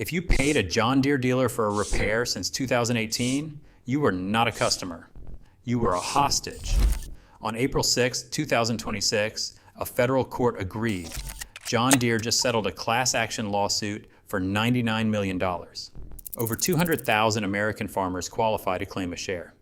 If you paid a John Deere dealer for a repair since 2018, you were not a customer. You were a hostage. On April 6, 2026, a federal court agreed. John Deere just settled a class action lawsuit for $99 million. Over 200,000 American farmers qualify to claim a share.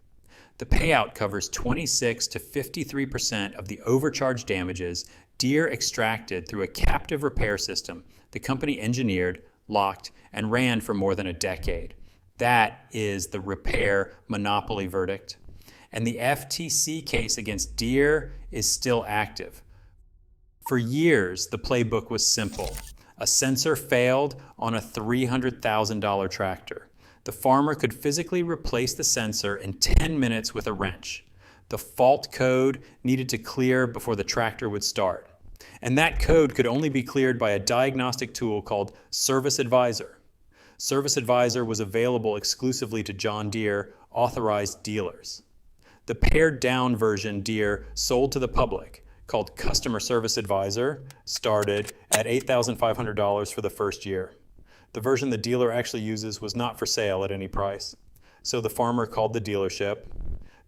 The payout covers 26 to 53% of the overcharge damages Deere extracted through a captive repair system the company engineered, locked, and ran for more than a decade. That is the repair monopoly verdict. And the FTC case against Deere is still active. For years, the playbook was simple. A sensor failed on a $300,000 tractor. The farmer could physically replace the sensor in 10 minutes with a wrench. The fault code needed to clear before the tractor would start. And that code could only be cleared by a diagnostic tool called Service Advisor. Service Advisor was available exclusively to John Deere authorized dealers. The pared down version Deere sold to the public, called Customer Service Advisor, started at $8,500 for the first year. The version the dealer actually uses was not for sale at any price. So the farmer called the dealership.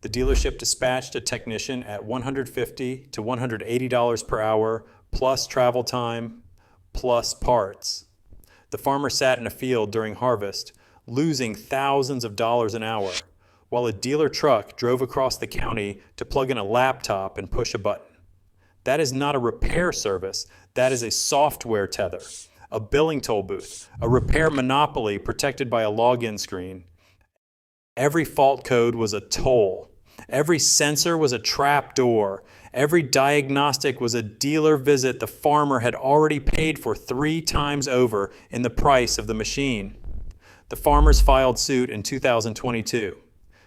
The dealership dispatched a technician at $150 to $180 per hour, plus travel time, plus parts. The farmer sat in a field during harvest, losing thousands of dollars an hour, while a dealer truck drove across the county to plug in a laptop and push a button. That is not a repair service, that is a software tether, a billing toll booth, a repair monopoly protected by a login screen. Every fault code was a toll. Every sensor was a trap door. Every diagnostic was a dealer visit the farmer had already paid for 3 times over in the price of the machine. The farmers filed suit in 2022.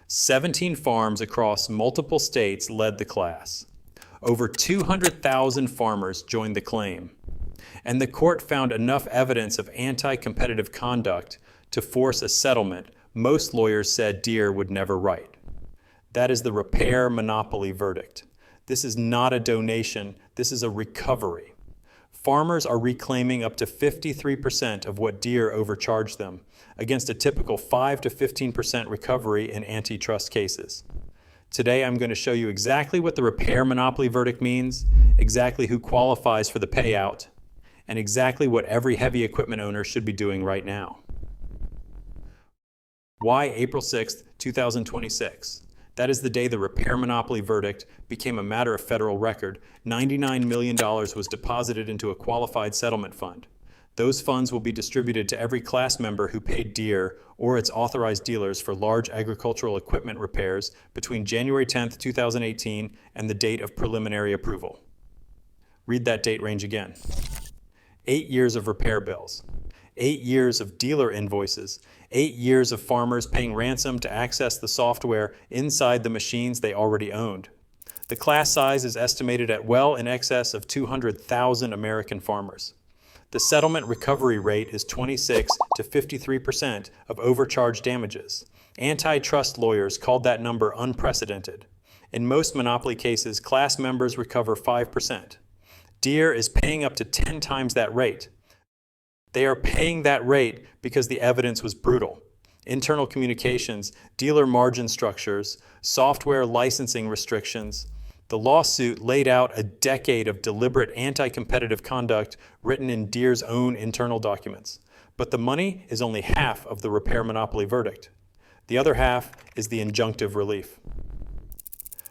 17 farms across multiple states led the class. Over 200,000 farmers joined the claim. And the court found enough evidence of anti-competitive conduct to force a settlement most lawyers said Deere would never write. That is the repair monopoly verdict. This is not a donation, this is a recovery. Farmers are reclaiming up to 53% of what Deere overcharged them, against a typical 5 to 15% recovery in antitrust cases. Today I'm going to show you exactly what the repair monopoly verdict means, exactly who qualifies for the payout, and exactly what every heavy equipment owner should be doing right now. Why April 6, 2026? That is the day the repair monopoly verdict became a matter of federal record. $99 million was deposited into a qualified settlement fund. Those funds will be distributed to every class member who paid Deere or its authorized dealers for large agricultural equipment repairs between January 10, 2018 and the date of preliminary approval. Read that date range again. 8 years of repair bills, 8 years of dealer invoices, 8 years of farmers paying ransom to access the software inside the machines they already owned. The class size is estimated at well in excess of 200,000 American farmers. The settlement recovery rate is 26 to 53% of overcharge damages. Antitrust lawyers called that number unprecedented. In most monopoly cases, class members recover 5%. Deere is paying up to 10 times that rate. They are paying that rate because the evidence was brutal. Internal communications, dealer margin structures, software licensing restrictions. The lawsuit laid out a decade of deliberate anti-competitive conduct written in Deere's own internal documents. But the money is only half of the repair monopoly verdict. The other half is the injunctive relief.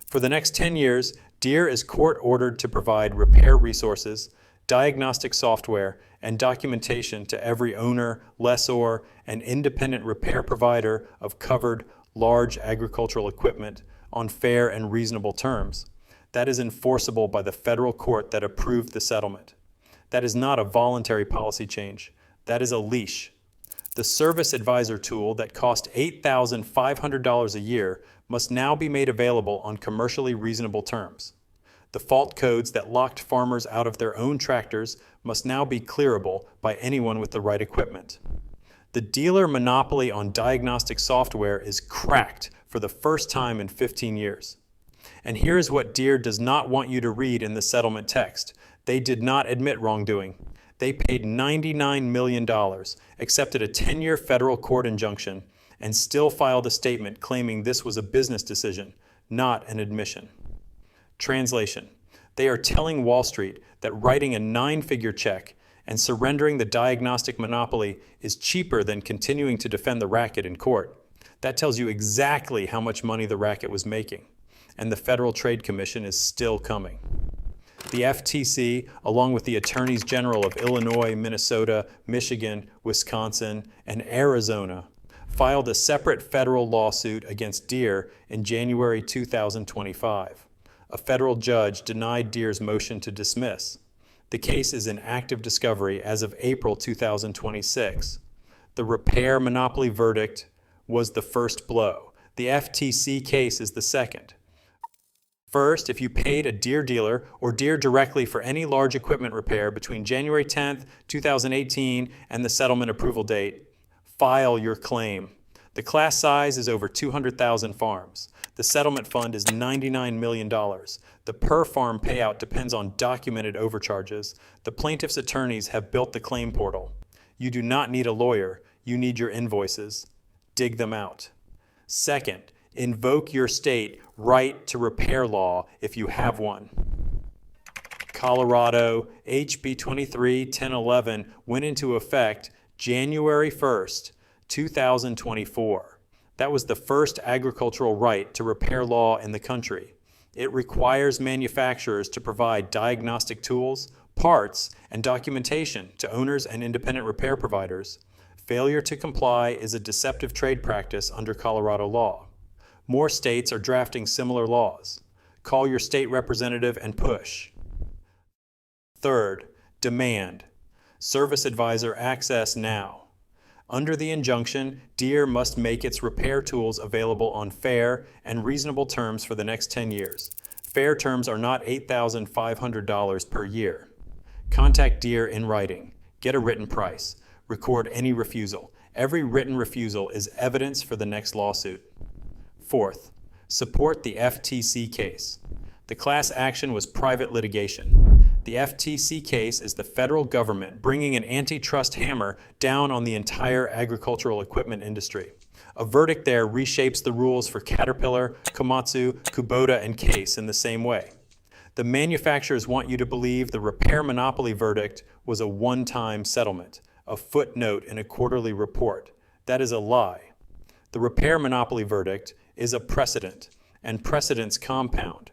For the next 10 years, Deere is court-ordered to provide repair resources, diagnostic software, and documentation to every owner, lessor, and independent repair provider of covered, large agricultural equipment on fair and reasonable terms. That is enforceable by the federal court that approved the settlement. That is not a voluntary policy change. That is a leash. The Service Advisor tool that cost $8,500 a year must now be made available on commercially reasonable terms. The fault codes that locked farmers out of their own tractors must now be clearable by anyone with the right equipment. The dealer monopoly on diagnostic software is cracked for the first time in 15 years. And here is what Deere does not want you to read in the settlement text. They did not admit wrongdoing. They paid $99 million, accepted a 10-year federal court injunction, and still filed a statement claiming this was a business decision, not an admission. Translation: they are telling Wall Street that writing a 9-figure check and surrendering the diagnostic monopoly is cheaper than continuing to defend the racket in court. That tells you exactly how much money the racket was making. And the Federal Trade Commission is still coming. The FTC, along with the Attorneys General of Illinois, Minnesota, Michigan, Wisconsin, and Arizona, filed a separate federal lawsuit against Deere in January 2025. A federal judge denied Deere's motion to dismiss. The case is in active discovery as of April 2026. The repair monopoly verdict was the first blow. The FTC case is the second. First, if you paid a Deere dealer or Deere directly for any large equipment repair between January 10th, 2018 and the settlement approval date, file your claim. The class size is over 200,000 farms. The settlement fund is $99 million. The per farm payout depends on documented overcharges. The plaintiff's attorneys have built the claim portal. You do not need a lawyer. You need your invoices. Dig them out. Second, invoke your state right to repair law if you have one. Colorado HB 23-1011 went into effect January 1st, 2024. That was the first agricultural right to repair law in the country. It requires manufacturers to provide diagnostic tools, parts, and documentation to owners and independent repair providers. Failure to comply is a deceptive trade practice under Colorado law. More states are drafting similar laws. Call your state representative and push. Third, demand. Service advisor access now. Under the injunction, Deere must make its repair tools available on fair and reasonable terms for the next 10 years. Fair terms are not $8,500 per year. Contact Deere in writing. Get a written price. Record any refusal. Every written refusal is evidence for the next lawsuit. Fourth, support the FTC case. The class action was private litigation. The FTC case is the federal government bringing an antitrust hammer down on the entire agricultural equipment industry. A verdict there reshapes the rules for Caterpillar, Komatsu, Kubota, and Case in the same way. The manufacturers want you to believe the repair monopoly verdict was a one-time settlement, a footnote in a quarterly report. That is a lie. The repair monopoly verdict is a precedent, and precedents compound.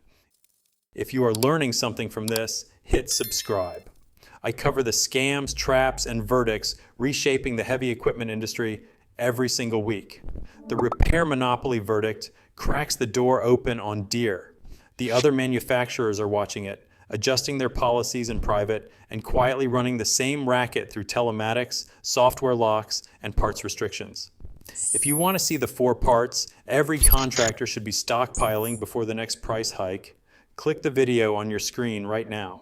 If you are learning something from this, hit subscribe. I cover the scams, traps, and verdicts reshaping the heavy equipment industry every single week. The repair monopoly verdict cracks the door open on Deere. The other manufacturers are watching it, adjusting their policies in private and quietly running the same racket through telematics, software locks, and parts restrictions. If you want to see the 4 parts every contractor should be stockpiling before the next price hike, click the video on your screen right now.